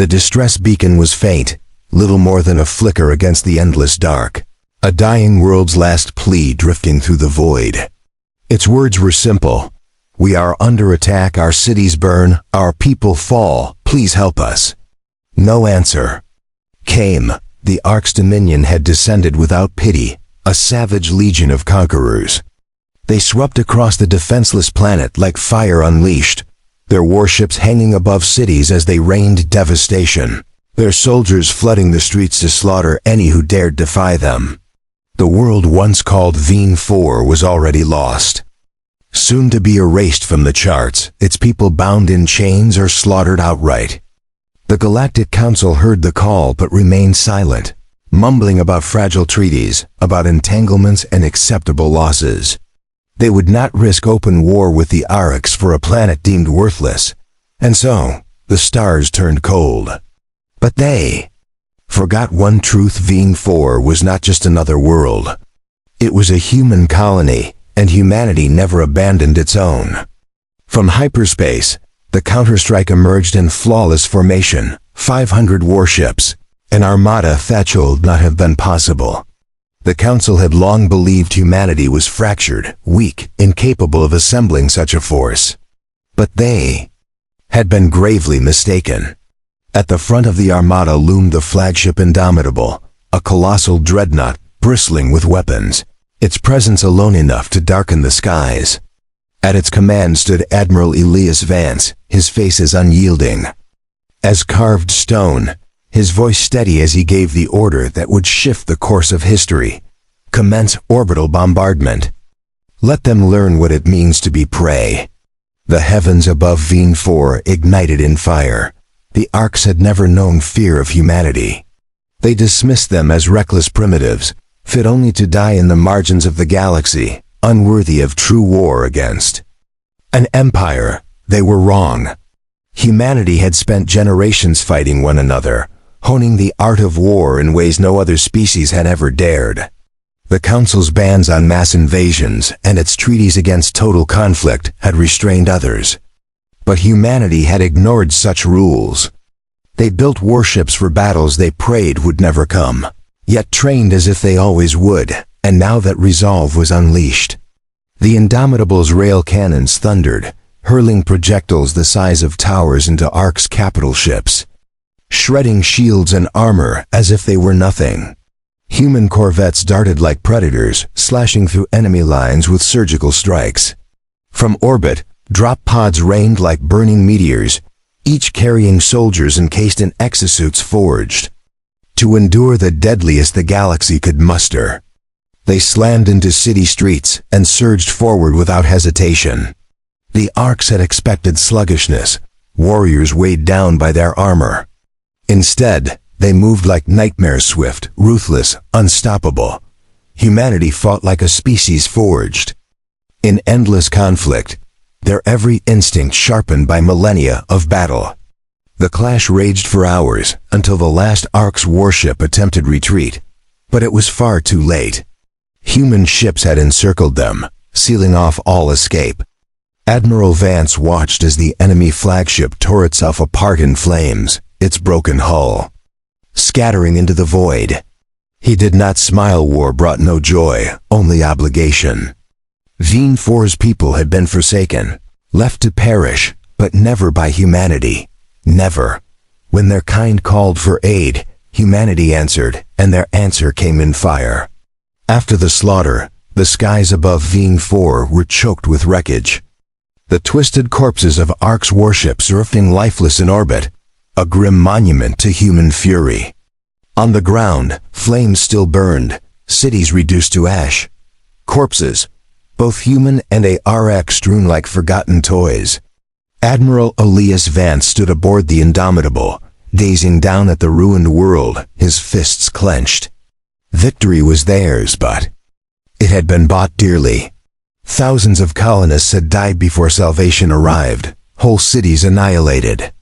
The distress beacon was faint, little more than a flicker against the endless dark. A dying world's last plea drifting through the void. Its words were simple. We are under attack, our cities burn, our people fall, please help us. No answer came. The Ark's dominion had descended without pity, a savage legion of conquerors. They swept across the defenseless planet like fire unleashed, their warships hanging above cities as they rained devastation, their soldiers flooding the streets to slaughter any who dared defy them. The world once called Veen IV was already lost. Soon to be erased from the charts, its people bound in chains or slaughtered outright. The Galactic Council heard the call but remained silent, mumbling about fragile treaties, about entanglements and acceptable losses. They would not risk open war with the Arks for a planet deemed worthless, and so the stars turned cold. But they forgot one truth: Veen IV was not just another world. It was a human colony, and humanity never abandoned its own. From hyperspace, the counterstrike emerged in flawless formation, 500 warships. An armada that would not have been possible. The Council had long believed humanity was fractured, weak, incapable of assembling such a force. But they had been gravely mistaken. At the front of the Armada loomed the flagship Indomitable, a colossal dreadnought bristling with weapons, its presence alone enough to darken the skies. At its command stood Admiral Elias Vance, his face as unyielding as carved stone, his voice steady as he gave the order that would shift the course of history. Commence orbital bombardment. Let them learn what it means to be prey. The heavens above Veen IV ignited in fire. The Arks had never known fear of humanity. They dismissed them as reckless primitives, fit only to die in the margins of the galaxy, unworthy of true war against an empire. They were wrong. Humanity had spent generations fighting one another, honing the art of war in ways no other species had ever dared. The Council's bans on mass invasions and its treaties against total conflict had restrained others. But humanity had ignored such rules. They built warships for battles they prayed would never come, yet trained as if they always would, and now that resolve was unleashed. The Indomitable's rail cannons thundered, hurling projectiles the size of towers into Ark's capital ships, shredding shields and armor as if they were nothing. Human corvettes darted like predators, slashing through enemy lines with surgical strikes. From orbit, drop pods rained like burning meteors, each carrying soldiers encased in exosuits forged to endure the deadliest the galaxy could muster. They slammed into city streets and surged forward without hesitation. The Arks had expected sluggishness, warriors weighed down by their armor. Instead, they moved like nightmares, swift, ruthless, unstoppable. Humanity fought like a species forged in endless conflict, their every instinct sharpened by millennia of battle. The clash raged for hours, until the last Ark's warship attempted retreat, but it was far too late. Human ships had encircled them, sealing off all escape. Admiral Vance watched as the enemy flagship tore itself apart in flames, its broken hull scattering into the void. He did not smile. War brought no joy, only obligation. Veen IV's people had been forsaken, left to perish, but never by humanity. Never. When their kind called for aid, humanity answered, and their answer came in fire. After the slaughter, the skies above Veen IV were choked with wreckage. The twisted corpses of Ark's warships drifting lifeless in orbit, a grim monument to human fury. On the ground, flames still burned, cities reduced to ash. Corpses, both human and ARX, strewn like forgotten toys. Admiral Elias Vance stood aboard the Indomitable, gazing down at the ruined world, his fists clenched. Victory was theirs, but it had been bought dearly. Thousands of colonists had died before salvation arrived, whole cities annihilated.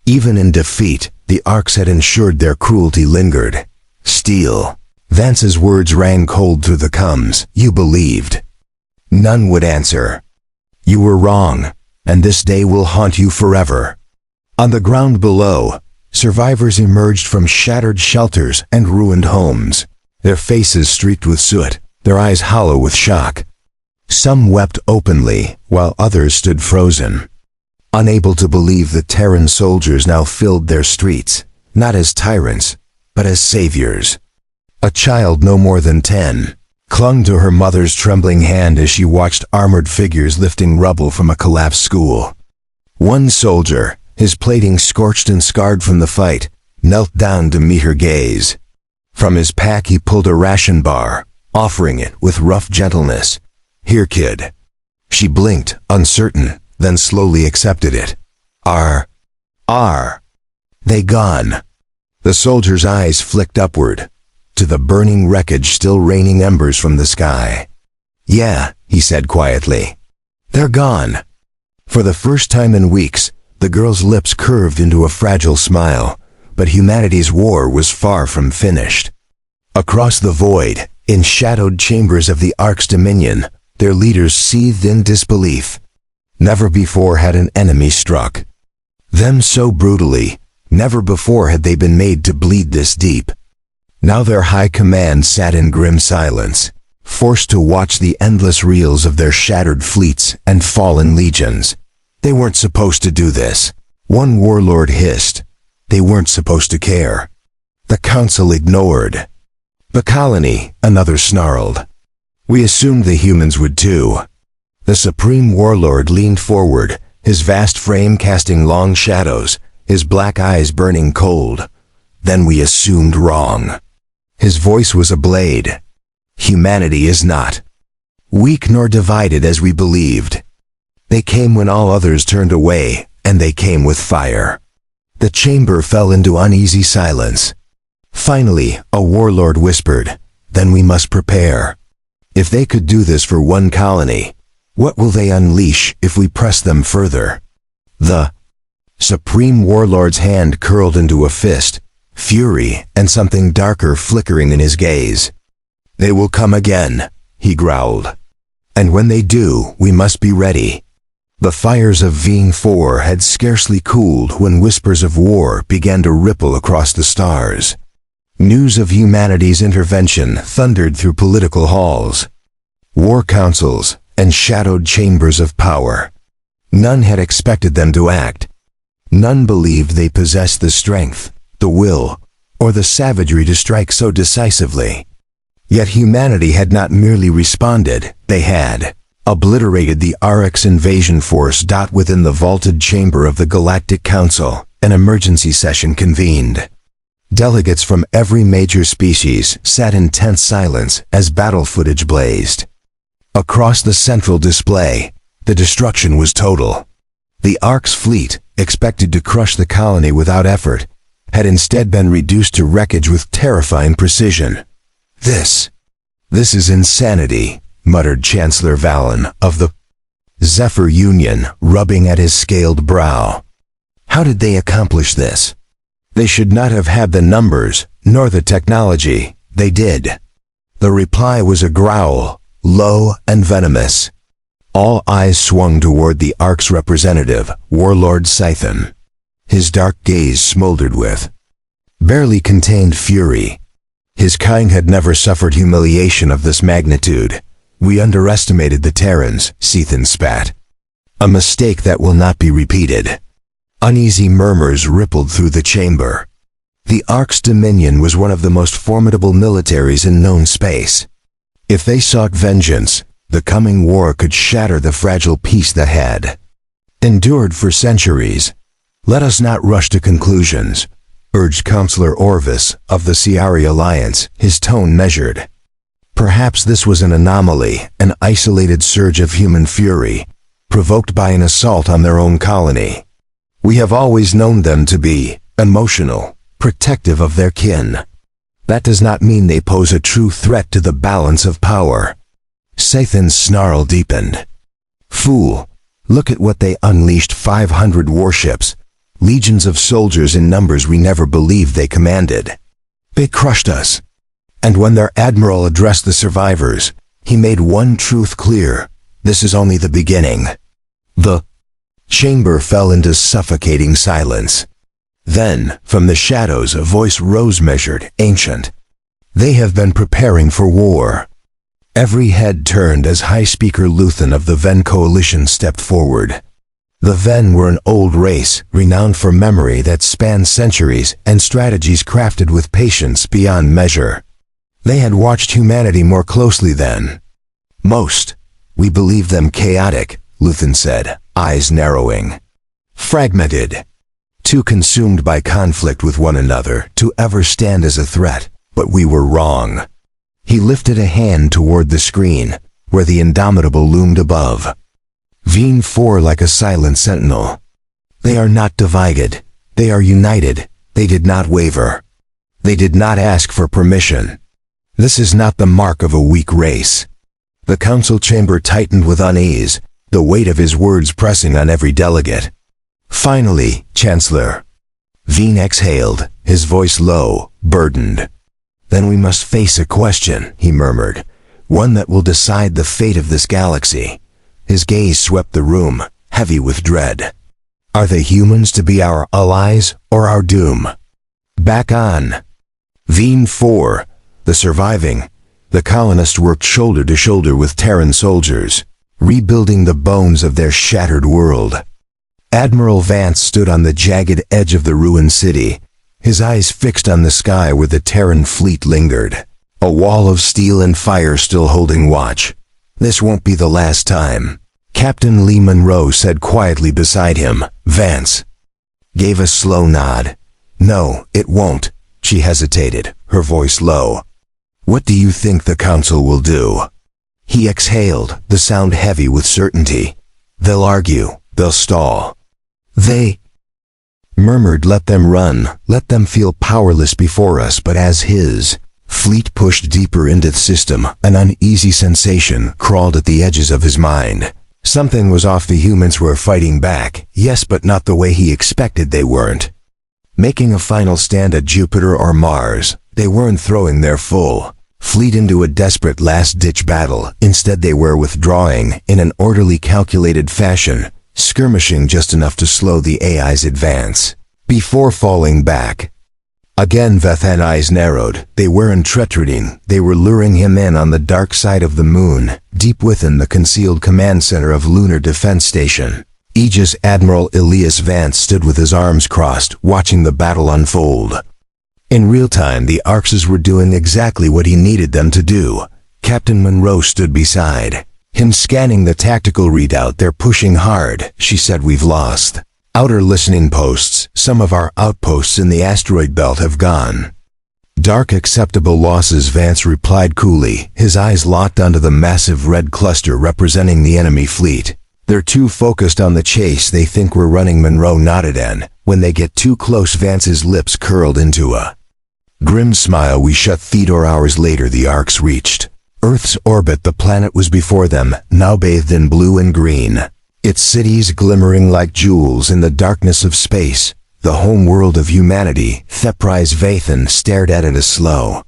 Even in defeat, the Arks had ensured their cruelty lingered. Steel. Vance's words rang cold through the comms. You believed. None would answer. You were wrong, and this day will haunt you forever. On the ground below, Survivors emerged from shattered shelters and ruined homes, their faces streaked with soot, their eyes hollow with shock. Some wept openly, while others stood frozen, unable to believe the Terran soldiers now filled their streets, not as tyrants, but as saviors. A child no more than 10 clung to her mother's trembling hand as she watched armored figures lifting rubble from a collapsed school. One soldier, his plating scorched and scarred from the fight, knelt down to meet her gaze. From his pack he pulled a ration bar, offering it with rough gentleness. "Here, kid." She blinked, uncertain, then slowly accepted it. Are they gone?" The soldier's eyes flicked upward, to the burning wreckage still raining embers from the sky. "Yeah," he said quietly. "They're gone." For the first time in weeks, the girl's lips curved into a fragile smile, but humanity's war was far from finished. Across the void, in shadowed chambers of the Ark's dominion, their leaders seethed in disbelief. Never before had an enemy struck them so brutally. Never before had they been made to bleed this deep. Now their high command sat in grim silence, forced to watch the endless reels of their shattered fleets and fallen legions. They weren't supposed to do this, one warlord hissed. They weren't supposed to care. The council ignored. The colony, another snarled. We assumed the humans would too. The supreme warlord leaned forward, his vast frame casting long shadows, his black eyes burning cold. Then we assumed wrong. His voice was a blade. Humanity is not weak nor divided as we believed. They came when all others turned away, and they came with fire. The chamber fell into uneasy silence. Finally, a warlord whispered, "Then we must prepare. If they could do this for one colony, what will they unleash if we press them further?" The supreme warlord's hand curled into a fist, fury and something darker flickering in his gaze. "They will come again," he growled. "And when they do, we must be ready." The fires of Veen IV had scarcely cooled when whispers of war began to ripple across the stars. News of humanity's intervention thundered through political halls, war councils, and shadowed chambers of power. None had expected them to act. None believed they possessed the strength, the will, or the savagery to strike so decisively. Yet humanity had not merely responded, they had obliterated the RX invasion force. Within the vaulted chamber of the Galactic Council, an emergency session convened. Delegates from every major species sat in tense silence as battle footage blazed. Across the central display, the destruction was total. The Ark's fleet, expected to crush the colony without effort, had instead been reduced to wreckage with terrifying precision. This is insanity," muttered Chancellor Valen of the Zephyr Union, rubbing at his scaled brow. "How did they accomplish this? They should not have had the numbers, nor the technology. They did." The reply was a growl, low and venomous. All eyes swung toward the Ark's representative, Warlord Scython. His dark gaze smoldered with barely contained fury. His kind had never suffered humiliation of this magnitude. "We underestimated the Terrans," Scython spat. "A mistake that will not be repeated." Uneasy murmurs rippled through the chamber. The Ark's dominion was one of the most formidable militaries in known space. If they sought vengeance, the coming war could shatter the fragile peace that had endured for centuries. "Let us not rush to conclusions," urged Counselor Orvis of the Ciari Alliance, his tone measured. Perhaps this was an anomaly, an isolated surge of human fury, provoked by an assault on their own colony. We have always known them to be emotional, protective of their kin. That does not mean they pose a true threat to the balance of power. Scython's snarl deepened. "Fool, look at what they unleashed: 500 warships, legions of soldiers in numbers we never believed they commanded. They crushed us." And when their admiral addressed the survivors, he made one truth clear: this is only the beginning. The chamber fell into suffocating silence. Then, from the shadows, a voice rose, measured, ancient. They have been preparing for war. Every head turned as High Speaker Luthen of the Veen coalition stepped forward. The Veen were an old race, renowned for memory that spanned centuries and strategies crafted with patience beyond measure. They had watched humanity more closely than most. We believe them chaotic, Luthen said, eyes narrowing. Fragmented. Too consumed by conflict with one another to ever stand as a threat, but we were wrong. He lifted a hand toward the screen, where the Indomitable loomed above. Veen IV like a silent sentinel. They are not divided. They are united. They did not waver. They did not ask for permission. This is not the mark of a weak race. The council chamber tightened with unease, the weight of his words pressing on every delegate. Finally, Chancellor. Veen exhaled, his voice low, burdened. Then we must face a question, he murmured, one that will decide the fate of this galaxy. His gaze swept the room, heavy with dread. Are the humans to be our allies or our doom? Back on. Veen IV, the surviving. The colonists worked shoulder to shoulder with Terran soldiers, rebuilding the bones of their shattered world. Admiral Vance stood on the jagged edge of the ruined city, his eyes fixed on the sky where the Terran fleet lingered, a wall of steel and fire still holding watch. This won't be the last time. Captain Lee Monroe said quietly beside him. Vance gave a slow nod. No, it won't. She hesitated, her voice low. What do you think the council will do? He exhaled, the sound heavy with certainty. They'll argue. They'll stall. They murmured, let them run, let them feel powerless before us. But as his fleet pushed deeper into the system, an uneasy sensation crawled at the edges of his mind. Something was off. The humans were fighting back, yes, but not the way he expected. They weren't making a final stand at Jupiter or Mars. They weren't throwing their full fleet into a desperate last-ditch battle. Instead, they were withdrawing in an orderly, calculated fashion, skirmishing just enough to slow the AI's advance before falling back. Again, Vethan's eyes narrowed. They weren't retreating. They were luring him in on the dark side of the moon, deep within the concealed command center of Lunar Defense Station. Aegis Admiral Elias Vance stood with his arms crossed, watching the battle unfold. In real time, the Arxes were doing exactly what he needed them to do. Captain Monroe stood beside him, scanning the tactical readout. They're pushing hard, she said. We've lost outer listening posts. Some of our outposts in the asteroid belt have gone. Dark acceptable losses, Vance replied coolly, his eyes locked onto the massive red cluster representing the enemy fleet. They're too focused on the chase. They think we're running. Monroe nodded, and when they get too close, Vance's lips curled into a grim smile. We shut Theodore. Hours later, the Arx reached Earth's orbit. The planet was before them, now bathed in blue and green, its cities glimmering like jewels in the darkness of space. The home world of humanity. Theprise Vathan stared at it, a slow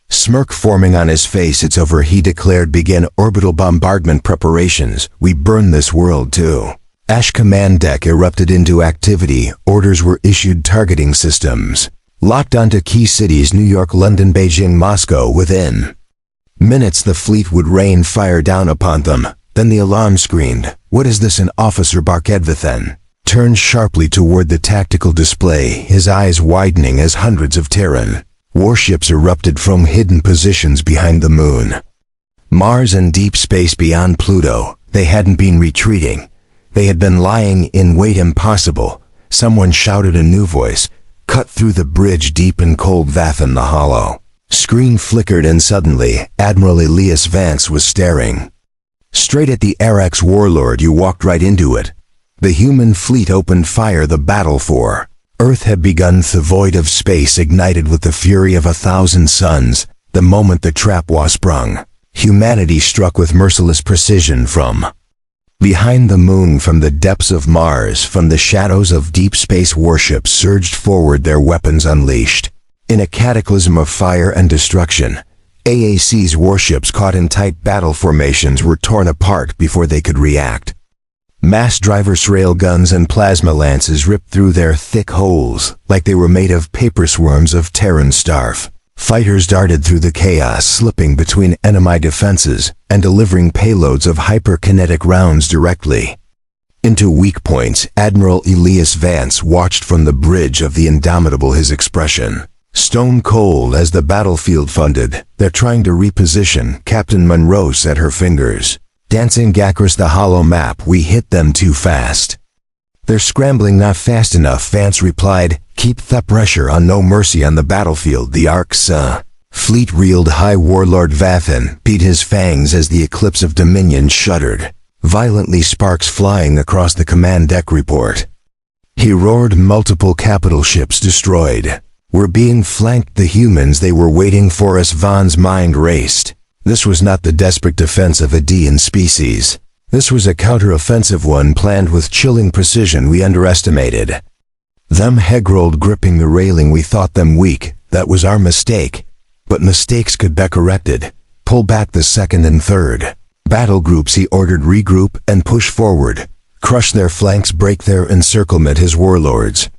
smirk forming on his face. It's over, he declared. Begin orbital bombardment preparations. We burn this world too. Ash command deck erupted into activity. Orders were issued. Targeting systems locked onto key cities: New York, London, Beijing, Moscow. Within minutes, the fleet would rain fire down upon them. Then the alarm screamed. What is this? An officer Barkedvathan turned sharply toward the tactical display, his eyes widening as hundreds of Terran warships erupted from hidden positions behind the moon. Mars and deep space beyond Pluto. They hadn't been retreating. They had been lying in wait. Impossible. Someone shouted. A new voice cut through the bridge. Deep and cold. Vathan. The hollow screen flickered, and suddenly Admiral Elias Vance was staring straight at the Arax warlord. You walked right into it. The human fleet opened fire. The battle for Earth had begun. The void of space ignited with the fury of 1,000 suns. The moment the trap was sprung, humanity struck with merciless precision from behind the moon, from the depths of Mars, from the shadows of deep space. Warships surged forward, their weapons unleashed. In a cataclysm of fire and destruction, AAC's warships, caught in tight battle formations, were torn apart before they could react. Mass driver's rail guns and plasma lances ripped through their thick holes like they were made of paper swarms of Terran starf. Fighters darted through the chaos, slipping between enemy defenses and delivering payloads of hyperkinetic rounds directly into weak points. Admiral Elias Vance watched from the bridge of the Indomitable, his expression stone cold as the battlefield funded. "They're trying to reposition," Captain Monroe said, her fingers dancing across the hollow map. "We hit them too fast." "They're scrambling not fast enough," Vance replied. "Keep the pressure on. No mercy on the battlefield." The Ark's fleet reeled. High Warlord Vathan beat his fangs as the eclipse of Dominion shuddered violently, sparks flying across the command deck report. He roared, "Multiple capital ships destroyed. We're being flanked. The humans, they were waiting for us." Vaughn's mind raced. This was not the desperate defense of a Dean species. This was a counter-offensive, one planned with chilling precision. "We underestimated them." Heg rolled, gripping the railing. "We thought them weak. That was our mistake. But mistakes could be corrected. Pull back the second and third battle groups," he ordered. "Regroup and push forward. Crush their flanks, break their encirclement." His warlords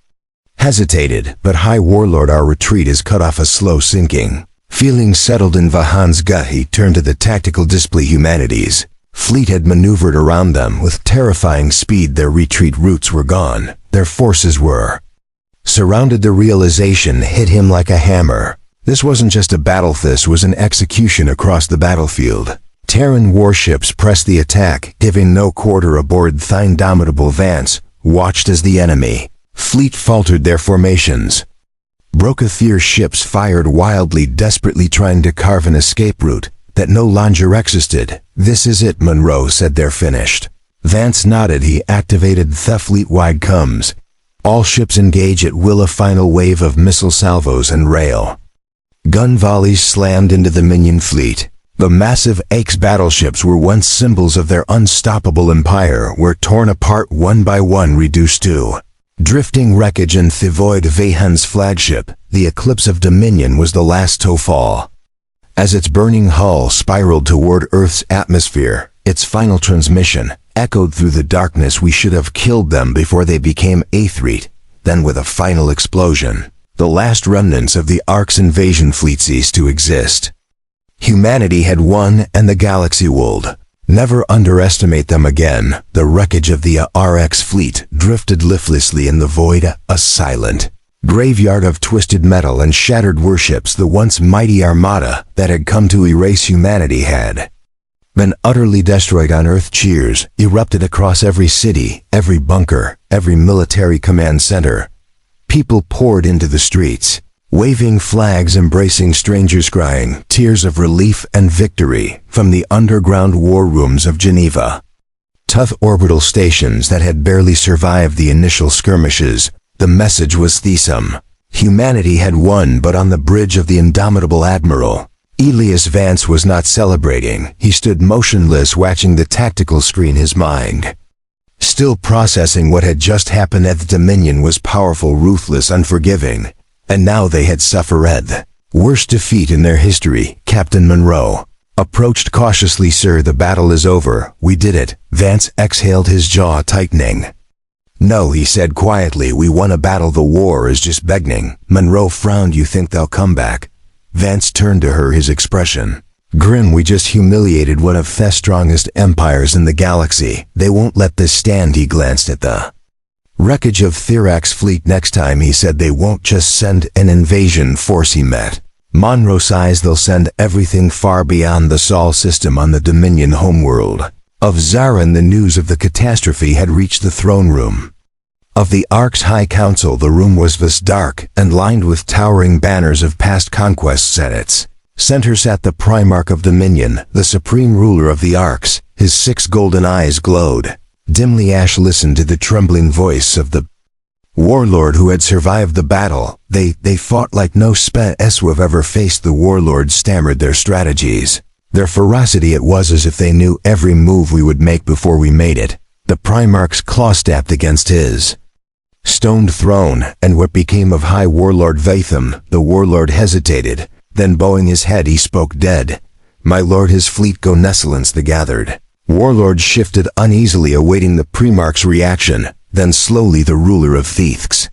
hesitated. "But High Warlord, our retreat is cut off." A slow sinking feeling settled in Vahan's gut. He turned to the tactical display. Humanity's fleet had maneuvered around them with terrifying speed. Their retreat routes were gone. Their forces were surrounded. The realization hit him like a hammer. This wasn't just a battle, this was an execution across the battlefield. Terran warships pressed the attack, giving no quarter aboard. The Indomitable Vance watched as the enemy fleet faltered. Their formations broke. Aether ships fired wildly, desperately trying to carve an escape route that no longer existed. "This is it," Monroe said. "They're finished." Vance nodded. He activated the fleet-wide comms. "All ships engage at will." A final wave of missile salvos and rail gun volleys slammed into the minion fleet. The massive Aix battleships were once symbols of their unstoppable empire, were torn apart one by one, reduced to drifting wreckage. And Thivoid, Vahan's flagship, the Eclipse of Dominion, was the last to fall. As its burning hull spiraled toward Earth's atmosphere, its final transmission echoed through the darkness. "We should have killed them before they became Aetherite." Then, with a final explosion, the last remnants of the Ark's invasion fleet ceased to exist. Humanity had won, and the galaxy would never underestimate them again. The wreckage of the RX fleet drifted lifelessly in the void, a silent graveyard of twisted metal and shattered warships. The once mighty Armada that had come to erase humanity had been utterly destroyed on Earth. Cheers erupted across every city, every bunker, every military command center. People poured into the streets, waving flags, embracing strangers, crying tears of relief and victory from the underground war rooms of Geneva. Tough orbital stations that had barely survived the initial skirmishes. The message was theesome. Humanity had won, but on the bridge of the Indomitable Admiral, Elias Vance was not celebrating. He stood motionless, watching the tactical screen, his mind still processing what had just happened. The Dominion was powerful, ruthless, unforgiving. And now they had suffered the worst defeat in their history. Captain Monroe approached cautiously. "Sir, the battle is over. We did it." Vance exhaled, his jaw tightening. "No," he said quietly, "we won a battle. The war is just beginning." Monroe frowned. "You think they'll come back?" Vance turned to her, his expression grim. "We just humiliated one of the strongest empires in the galaxy. They won't let this stand." He glanced at the wreckage of Thirak's fleet. "Next time," he said, "they won't just send an invasion force." He met Monroe's eyes. "They'll send everything far beyond the Sol system on the Dominion homeworld of Zaran." The news of the catastrophe had reached the throne room of the Ark's High Council. The room was vast, dark, and lined with towering banners of past conquests. At its center sat the Primarch of Dominion, the supreme ruler of the Arks. His 6 golden eyes glowed dimly. Ash listened to the trembling voice of the warlord who had survived the battle. They fought like no spes who have ever faced." The warlord stammered their strategies, their ferocity. "It was as if they knew every move we would make before we made it." The Primarch's claw stabbed against his stoned throne. "And what became of High Warlord Vatham?" The warlord hesitated, then bowing his head he spoke. "Dead, my lord. His fleet go Nessalence." The gathered Warlords shifted uneasily, awaiting the Primarch's reaction, then slowly the ruler of Thethys.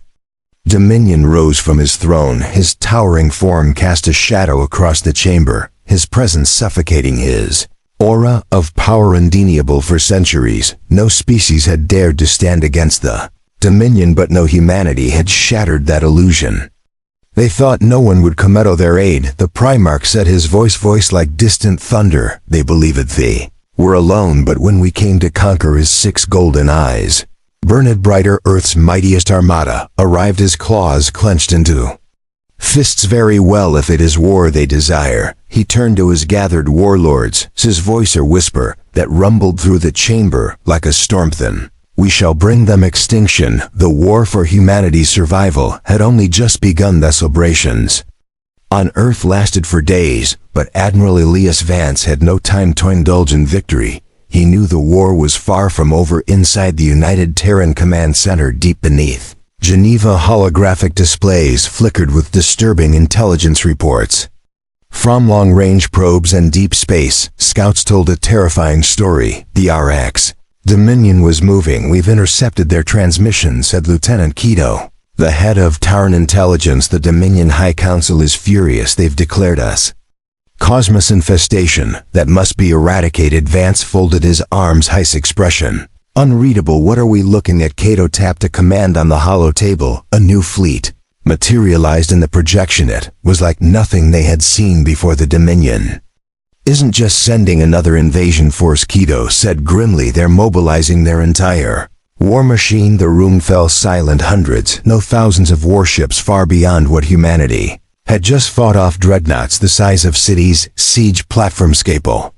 Dominion rose from his throne, his towering form cast a shadow across the chamber, his presence suffocating his aura of power undeniable. For centuries, no species had dared to stand against the Dominion, but no humanity had shattered that illusion. They thought no one would come to their aid. The Primarch said, his voice like distant thunder. They believed they were alone, but when we came to conquer, his 6 golden eyes burned brighter. Earth's mightiest armada arrived, his claws clenched into fists. Very well, if it is war they desire. He turned to his gathered warlords, his voice a whisper that rumbled through the chamber like a storm. Then we shall bring them extinction. The war for humanity's survival had only just begun. The celebrations on Earth lasted for days, but Admiral Elias Vance had no time to indulge in victory. He knew the war was far from over. Inside the United Terran Command Center, deep beneath Geneva, holographic displays flickered with disturbing intelligence reports. From long-range probes and deep space, scouts told a terrifying story. The RX Dominion was moving. We've intercepted their transmission, said Lieutenant Keto, the head of Terran intelligence. The Dominion High Council is furious. They've declared us cosmos infestation that must be eradicated. Vance folded his arms, his expression unreadable. What are we looking at? Cato tapped a command on the hollow table. A new fleet materialized in the projection. It was like nothing they had seen before. The Dominion isn't just sending another invasion force, Keto said grimly. They're mobilizing their entire war machine. The room fell silent. Hundreds, no thousands of warships far beyond what humanity had just fought off. Dreadnoughts the size of cities, siege platforms capable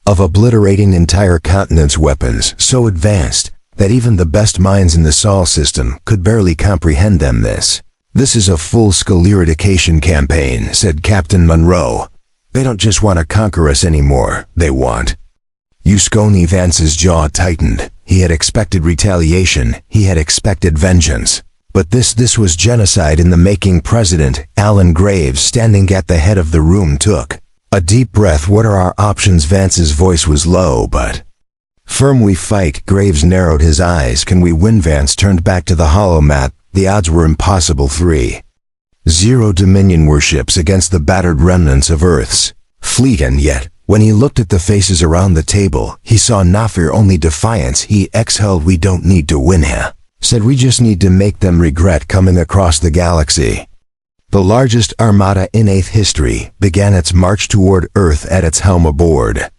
of obliterating entire continents. Weapons so advanced that even the best minds in the Sol system could barely comprehend them. This is a full-scale eradication campaign, said Captain Monroe. They don't just want to conquer us anymore, they want Usconi. Vance's jaw tightened. He had expected retaliation, he had expected vengeance. But this was genocide in the making. President Alan Graves, standing at the head of the room, took a deep breath. What are our options? Vance's voice was low but firm. We fight. Graves narrowed his eyes. Can we win? Vance turned back to the hollow map. The odds were impossible. 3-0 Dominion warships against the battered remnants of Earth's fleet. And yet, when he looked at the faces around the table, he saw no fear, only defiance. He exhaled. We don't need to win here, said. We just need to make them regret coming across the galaxy. The largest armada in 8th history began its march toward Earth. At its helm, aboard